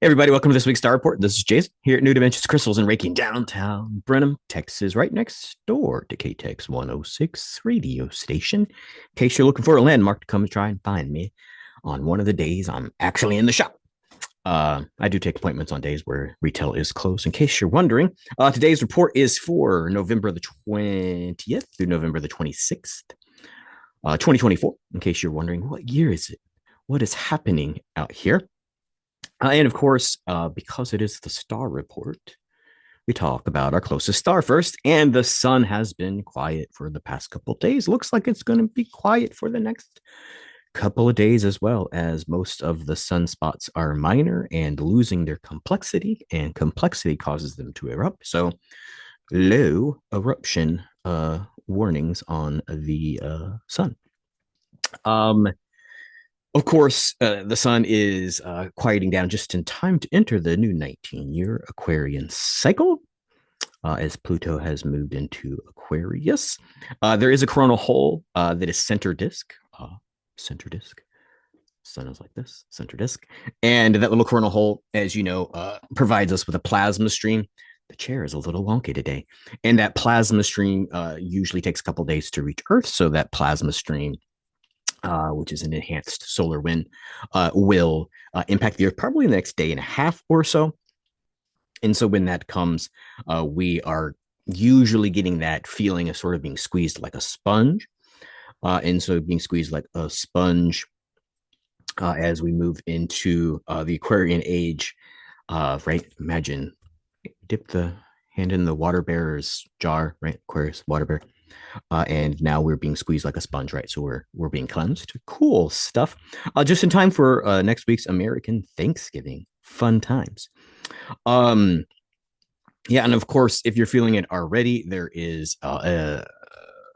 Hey everybody, welcome to this week's Star Report. This is Jason here at New Dimensions Crystals and Reiki downtown Brenham, Texas, right next door to KTEX 106 radio station. In case you're looking for a landmark to come and try and find me on one of the days I'm actually in the shop. I do take appointments on days where retail is closed, in case you're wondering. Today's report is for November the 20th through November the 26th, 2024, in case you're wondering, what year is it? What is happening out here? And of course, because it is the star report, we talk about our closest star first. And the sun has been quiet for the past couple of days. Looks like it's going to be quiet for the next couple of days as well, as most of the sunspots are minor and losing their complexity, and complexity causes them to erupt. So, low eruption warnings on the sun. Um, Of course, the sun is quieting down just in time to enter the new 19-year Aquarian cycle, as Pluto has moved into Aquarius. There is a coronal hole that is center disk. Center disk. Sun is like this, center disk. And that little coronal hole, as you know, provides us with a plasma stream. The chair is a little wonky today. And that plasma stream usually takes a couple days to reach Earth. So that plasma stream, which is an enhanced solar wind, will impact the Earth probably in the next day and a half or so. And so when that comes, we are usually getting that feeling of sort of being squeezed like a sponge. And so being squeezed like a sponge as we move into the Aquarian age, right? Imagine dip the hand in the water bearer's jar, right? Aquarius water bear. And now we're being squeezed like a sponge, right? So we're being cleansed. Cool stuff. Just in time for next week's American Thanksgiving. Fun times. Um, yeah, and of course, if you're feeling it already, there is a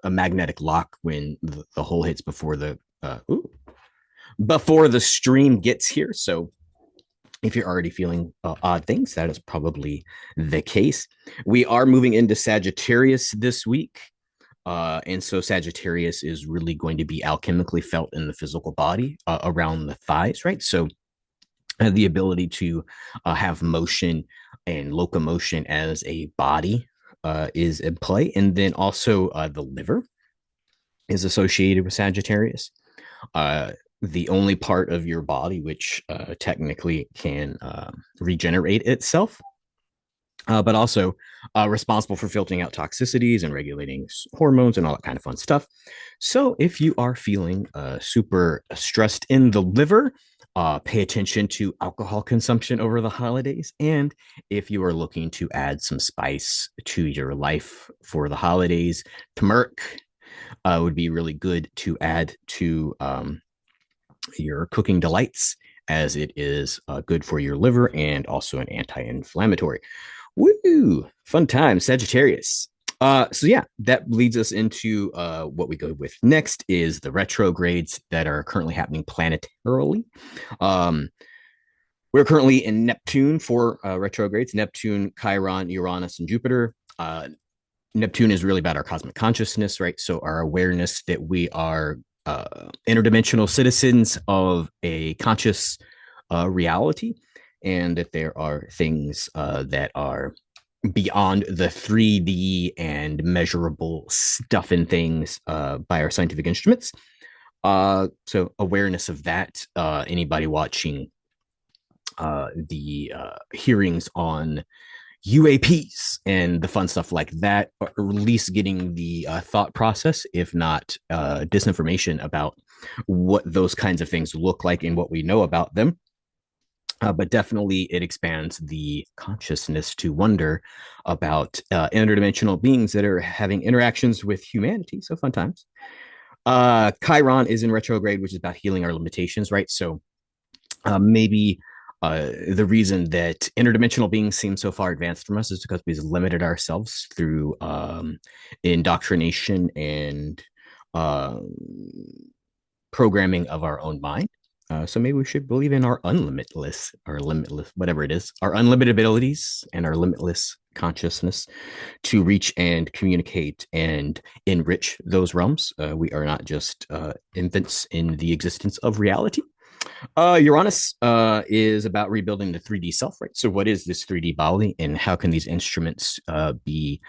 magnetic lock when the hole hits before the stream gets here. So if you're already feeling odd things, that is probably the case. We are moving into Sagittarius this week. And so Sagittarius is really going to be alchemically felt in the physical body around the thighs, right? So the ability to have motion and locomotion as a body is in play. And then also the liver is associated with Sagittarius. The only part of your body which technically can regenerate itself, but also responsible for filtering out toxicities and regulating hormones and all that kind of fun stuff. So if you are feeling super stressed in the liver, pay attention to alcohol consumption over the holidays. And if you are looking to add some spice to your life for the holidays, turmeric would be really good to add to your cooking delights, as it is good for your liver and also an anti-inflammatory. Woo! Fun time, Sagittarius. So yeah, that leads us into what we go with next is the retrogrades that are currently happening planetarily. Um, we're currently in Neptune for retrogrades: Neptune, Chiron, Uranus, and Jupiter. Neptune is really about our cosmic consciousness, right? So our awareness that we are interdimensional citizens of a conscious reality, and that there are things that are beyond the 3D and measurable stuff and things by our scientific instruments. So awareness of that. Anybody watching the hearings on UAPs and the fun stuff like that, or at least getting the thought process, if not disinformation about what those kinds of things look like and what we know about them. But definitely it expands the consciousness to wonder about interdimensional beings that are having interactions with humanity. So fun times. Chiron is in retrograde, which is about healing our limitations, right? So maybe the reason that interdimensional beings seem so far advanced from us is because we've limited ourselves through indoctrination and programming of our own mind. So maybe we should believe in our unlimitless or limitless, whatever it is, our unlimited abilities and our limitless consciousness to reach and communicate and enrich those realms. We are not just infants in the existence of reality. Uranus is about rebuilding the 3D self, right? So, what is this 3D body, and how can these instruments be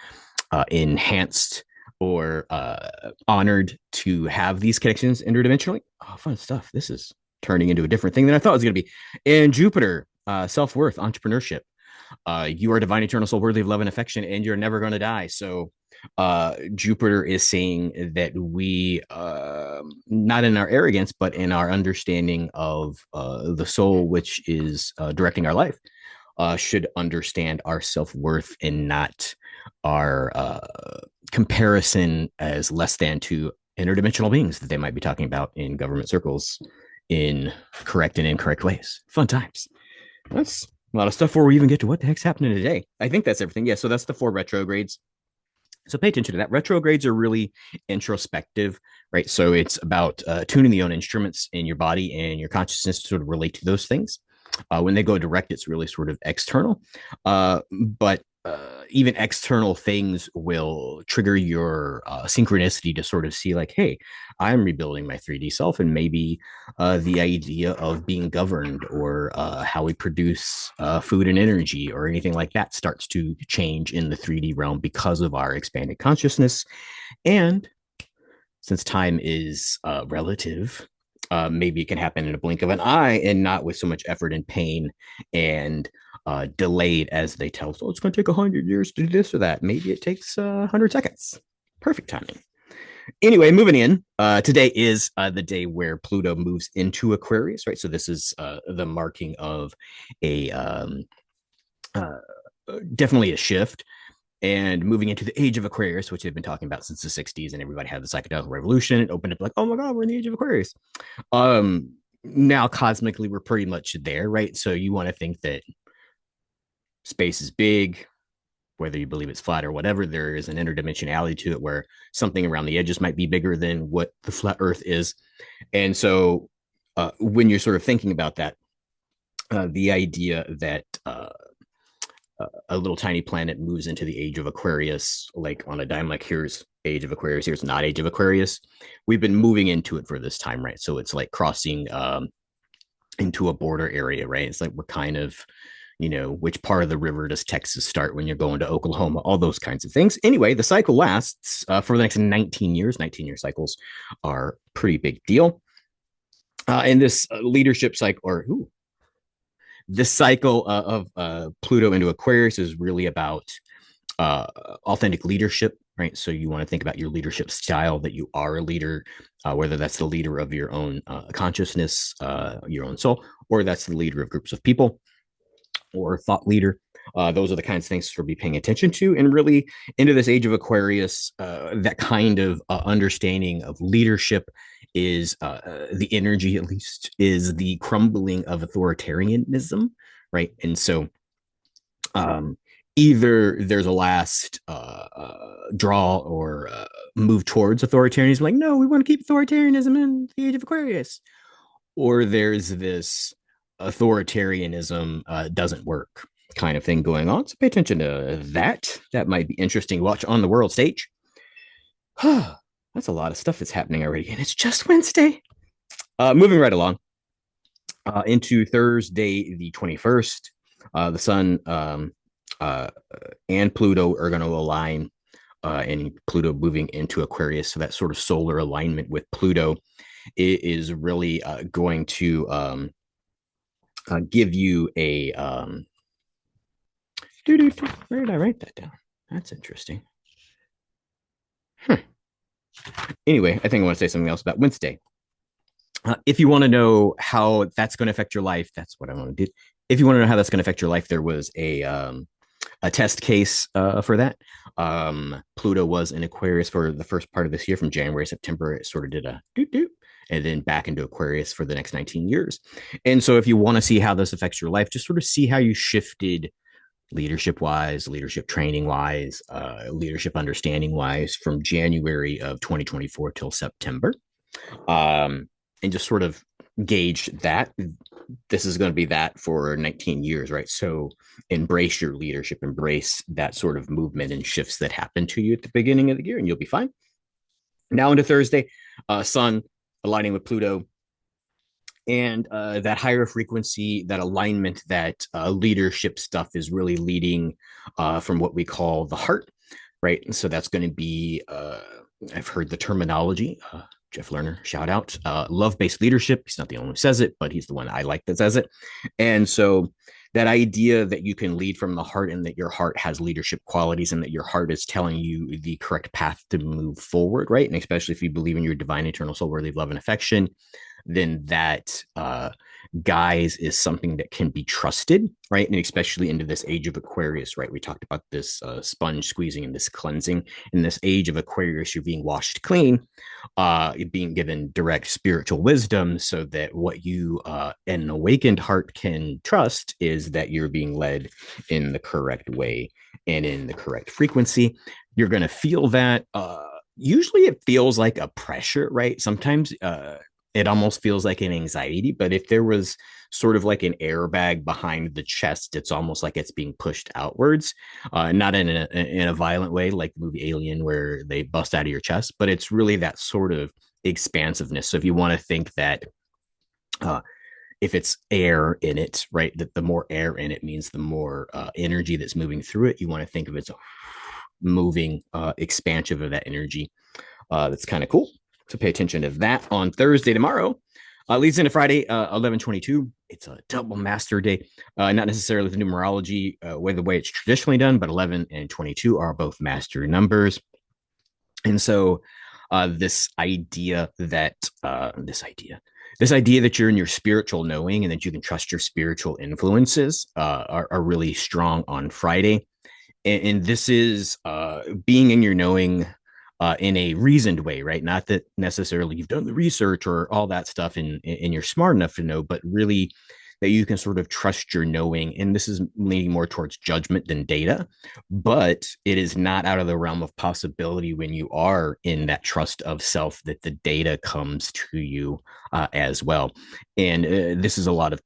enhanced or honored to have these connections interdimensionally? Oh, fun stuff. This is turning into a different thing than I thought it was going to be. And Jupiter, self worth, entrepreneurship. You are divine, eternal soul, worthy of love and affection, and you're never going to die. So, Jupiter is saying that we, not in our arrogance, but in our understanding of the soul, which is directing our life, should understand our self worth and not our comparison as less than to interdimensional beings that they might be talking about in government circles in correct and incorrect ways. Fun times. That's a lot of stuff before we even get to what the heck's happening today. I think that's everything. Yeah, so that's the 4 retrogrades. So pay attention to that. Retrogrades are really introspective, right? So it's about tuning the own instruments in your body and your consciousness to sort of relate to those things. When they go direct, it's really sort of external. But even external things will trigger your synchronicity to sort of see like, hey, I'm rebuilding my 3D self, and maybe the idea of being governed or how we produce food and energy or anything like that starts to change in the 3D realm because of our expanded consciousness. And since time is relative, maybe it can happen in a blink of an eye and not with so much effort and pain and delayed as they tell us, oh, it's going to take 100 years to do this or that. Maybe it takes 100 seconds. Perfect timing. Anyway, moving in, today is the day where Pluto moves into Aquarius, right? So this is the marking of a definitely a shift and moving into the age of Aquarius, which they've been talking about since the 60s, and everybody had the psychedelic revolution. It opened up like, oh my God, we're in the age of Aquarius. Now cosmically, we're pretty much there, right? So you want to think that space is big, whether you believe it's flat or whatever, there is an interdimensionality to it where something around the edges might be bigger than what the flat Earth is. And so when you're sort of thinking about that, the idea that a little tiny planet moves into the age of Aquarius, like on a dime, like here's age of Aquarius, here's not age of Aquarius. We've been moving into it for this time, right? So it's like crossing into a border area, right? It's like we're kind of, which part of the river does Texas start when you're going to Oklahoma? All those kinds of things. Anyway, the cycle lasts for the next 19 years. 19-year cycles are a pretty big deal. And this leadership cycle, or this cycle of Pluto into Aquarius is really about authentic leadership, right? So you want to think about your leadership style, that you are a leader, whether that's the leader of your own consciousness, your own soul, or that's the leader of groups of people or thought leader. Those are the kinds of things to be paying attention to. And really, into this age of Aquarius, that kind of understanding of leadership is the energy, at least, is the crumbling of authoritarianism, right? And so either there's a last draw or move towards authoritarianism, like, no, we want to keep authoritarianism in the age of Aquarius, or there's this authoritarianism doesn't work kind of thing going on. So pay attention to that. That might be interesting to watch on the world stage. That's a lot of stuff that's happening already, and it's just Wednesday. Moving right along into Thursday, the 21st, the sun and Pluto are going to align, and Pluto moving into Aquarius. So that sort of solar alignment with Pluto is really going to give you a where did I write that down? That's interesting. Anyway, I think I want to say something else about Wednesday. If you want to know how that's going to affect your life, that's what I want to do. If you want to know how that's going to affect your life, there was a test case for that. Pluto was in Aquarius for the first part of this year, from January, September. It sort of did a doot, and then back into Aquarius for the next 19 years. And so if you want to see how this affects your life, just sort of see how you shifted leadership wise, leadership training wise, leadership understanding wise from January of 2024 till September. And just sort of gauge that this is going to be that for 19 years, right? So embrace your leadership, embrace that sort of movement and shifts that happen to you at the beginning of the year, and you'll be fine. Now into Thursday, Sun aligning with Pluto And that higher frequency, that alignment, that leadership stuff is really leading from what we call the heart, right? And so that's going to be, I've heard the terminology. Jeff Lerner, shout out. Love based leadership. He's not the only one who says it, but he's the one I like that says it. And so that idea that you can lead from the heart and that your heart has leadership qualities and that your heart is telling you the correct path to move forward, right? And especially if you believe in your divine eternal soul worthy of love and affection, then that guise is something that can be trusted, right? And especially into this age of Aquarius, right? We talked about this sponge squeezing and this cleansing. In this age of Aquarius, you're being washed clean, being given direct spiritual wisdom so that what you, an awakened heart, can trust is that you're being led in the correct way and in the correct frequency. You're going to feel that. Usually it feels like a pressure, right? Sometimes it almost feels like an anxiety, but if there was sort of like an airbag behind the chest, it's almost like it's being pushed outwards, not in a violent way like the movie Alien where they bust out of your chest, but it's really that sort of expansiveness. So if you want to think that uh, if it's air in it, right, that the more air in it means the more energy that's moving through it, you want to think of it as moving expansive of that energy. That's kind of cool. So pay attention to that on Thursday tomorrow. Leads into Friday, 11/22. It's a double master day. Not necessarily the numerology the way it's traditionally done, but 11 and 22 are both master numbers. And so this idea that you're in your spiritual knowing and that you can trust your spiritual influences are really strong on Friday. And this is being in your knowing in a reasoned way, right? Not that necessarily you've done the research or all that stuff and you're smart enough to know, but really that you can sort of trust your knowing. And this is leaning more towards judgment than data, but it is not out of the realm of possibility when you are in that trust of self that the data comes to you as well. And this is a lot of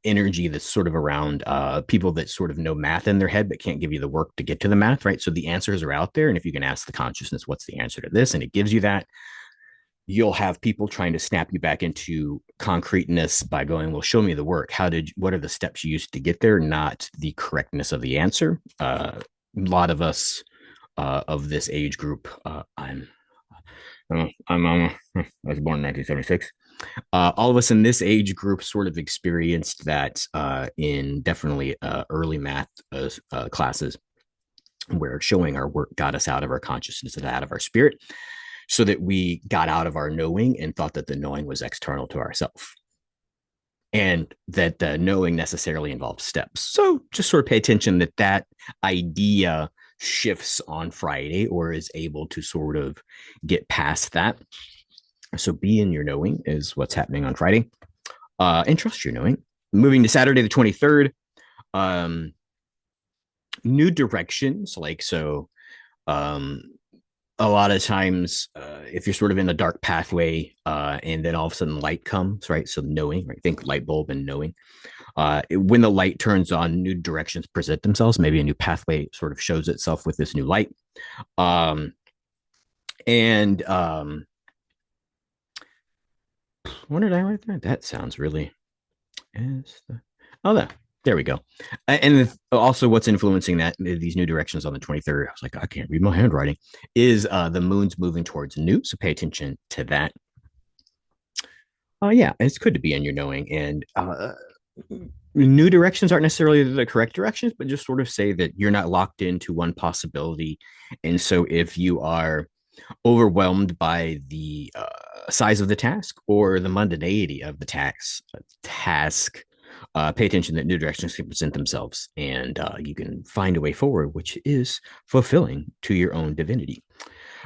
energy that's sort of around people that sort of know math in their head but can't give you the work to get to the math, right? So the answers are out there, and if you can ask the consciousness what's the answer to this and it gives you that, you'll have people trying to snap you back into concreteness by going, well, show me the work. What are the steps you used to get there, not the correctness of the answer. A lot of us of this age group, I was born in 1976. All of us in this age group sort of experienced that in definitely early math classes, where showing our work got us out of our consciousness and out of our spirit, so that we got out of our knowing and thought that the knowing was external to ourselves, and that the knowing necessarily involves steps. So just sort of pay attention that that idea shifts on Friday or is able to sort of get past that. So be in your knowing is what's happening on Friday, and trust your knowing. Moving to Saturday the 23rd, new directions. Like, so a lot of times if you're sort of in a dark pathway and then all of a sudden light comes, right? So knowing, right? Think light bulb and knowing. When the light turns on, new directions present themselves. Maybe a new pathway sort of shows itself with this new light. And what did I write there? That sounds really. Oh, there we go. And also, what's influencing that these new directions on the 23rd? I was like, I can't read my handwriting. Is the moon's moving towards new? So pay attention to that. Yeah, it's good to be in your knowing, and new directions aren't necessarily the correct directions, but just sort of say that you're not locked into one possibility. And so, if you are overwhelmed by the size of the task or the mundanity of the task, pay attention that new directions can present themselves, and you can find a way forward, which is fulfilling to your own divinity.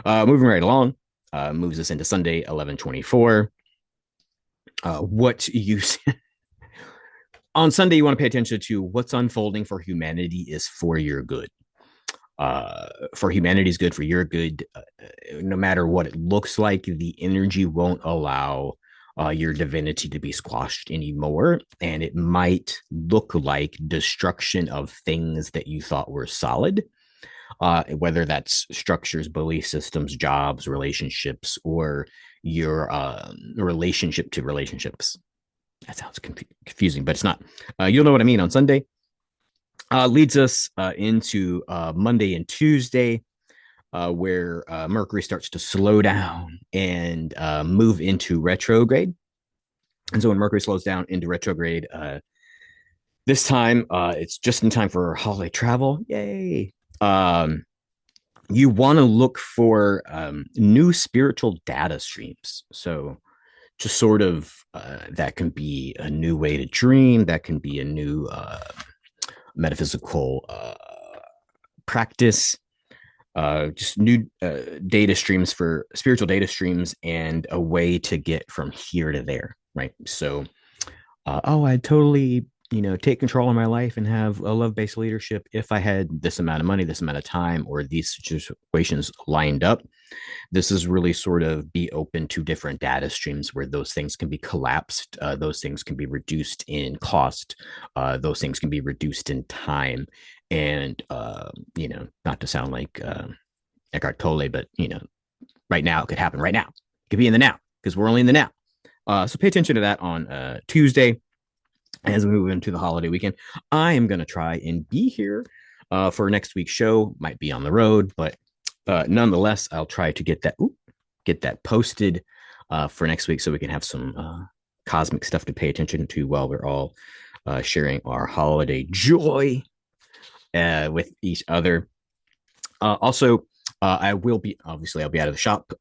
Moving right along, moves us into Sunday, 11/24. What you on Sunday, you want to pay attention to what's unfolding for humanity is for your good. For humanity's good, for your good, no matter what it looks like, the energy won't allow your divinity to be squashed anymore. And it might look like destruction of things that you thought were solid, whether that's structures, belief systems, jobs, relationships, or your relationship to relationships. That sounds confusing, but it's not. You'll know what I mean on Sunday. Leads us into Monday and Tuesday, where Mercury starts to slow down and move into retrograde. And so when Mercury slows down into retrograde, this time it's just in time for holiday travel. Yay! Um, you want to look for new spiritual data streams. So just sort of that can be a new way to dream. That can be a new metaphysical practice. Just new data streams for spiritual data streams and a way to get from here to there, right? So, I totally, take control of my life and have a love-based leadership if I had this amount of money, this amount of time, or these situations lined up. This is really sort of be open to different data streams where those things can be collapsed, those things can be reduced in cost, those things can be reduced in time, and not to sound like Eckhart Tolle, but right now it could happen right now. It could be in the now because we're only in the now. So pay attention to that on Tuesday as we move into the holiday weekend. I am going to try and be here for next week's show. Might be on the road, but nonetheless, I'll try to get that posted for next week so we can have some cosmic stuff to pay attention to while we're all sharing our holiday joy with each other. Also, I will be obviously I'll be out of the shop.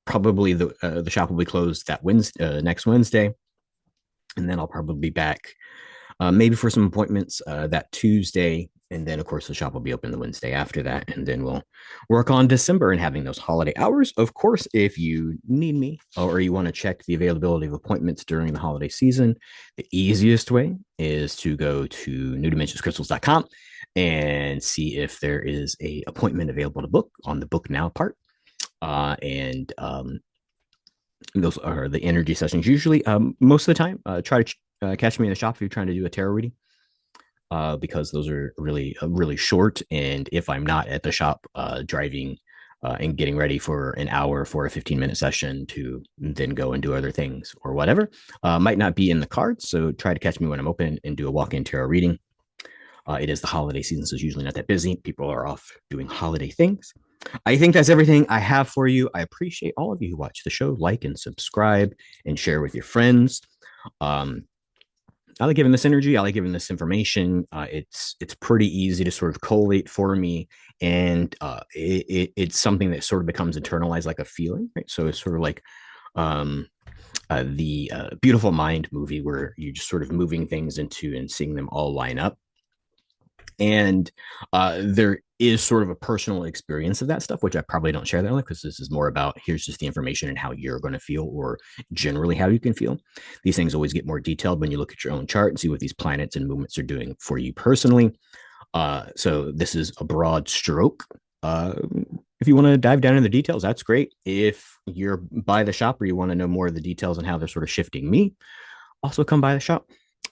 Probably the shop will be closed that Wednesday, next Wednesday, and then I'll probably be back maybe for some appointments that Tuesday. And then, of course, the shop will be open the Wednesday after that. And then we'll work on December and having those holiday hours. Of course, if you need me or you want to check the availability of appointments during the holiday season, the easiest way is to go to newdimensionscrystals.com and see if there is a appointment available to book on the book now part. And those are the energy sessions. Usually, most of the time, try to catch me in the shop if you're trying to do a tarot reading. Because those are really short. And if I'm not at the shop driving and getting ready for an hour for a 15-minute session to then go and do other things or whatever, might not be in the cards. So try to catch me when I'm open and do a walk-in tarot reading. It is the holiday season, so it's usually not that busy. People are off doing holiday things. I think that's everything I have for you. I appreciate all of you who watch the show, like and subscribe and share with your friends. I like giving this energy. I like giving this information. It's pretty easy to sort of collate for me, and it's something that sort of becomes internalized, like a feeling, right? So it's sort of like the Beautiful Mind movie, where you're just sort of moving things into and seeing them all line up. And there is sort of a personal experience of that stuff, which I probably don't share that with because this is more about here's just the information and how you're going to feel or generally how you can feel. These things always get more detailed when you look at your own chart and see what these planets and movements are doing for you personally. So this is a broad stroke. If you want to dive down in the details, that's great. If you're by the shop or you want to know more of the details and how they're sort of shifting me, also come by the shop.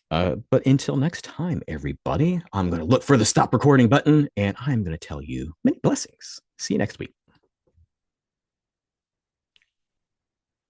But until next time, everybody, I'm going to look for the stop recording button and I'm going to tell you many blessings. See you next week.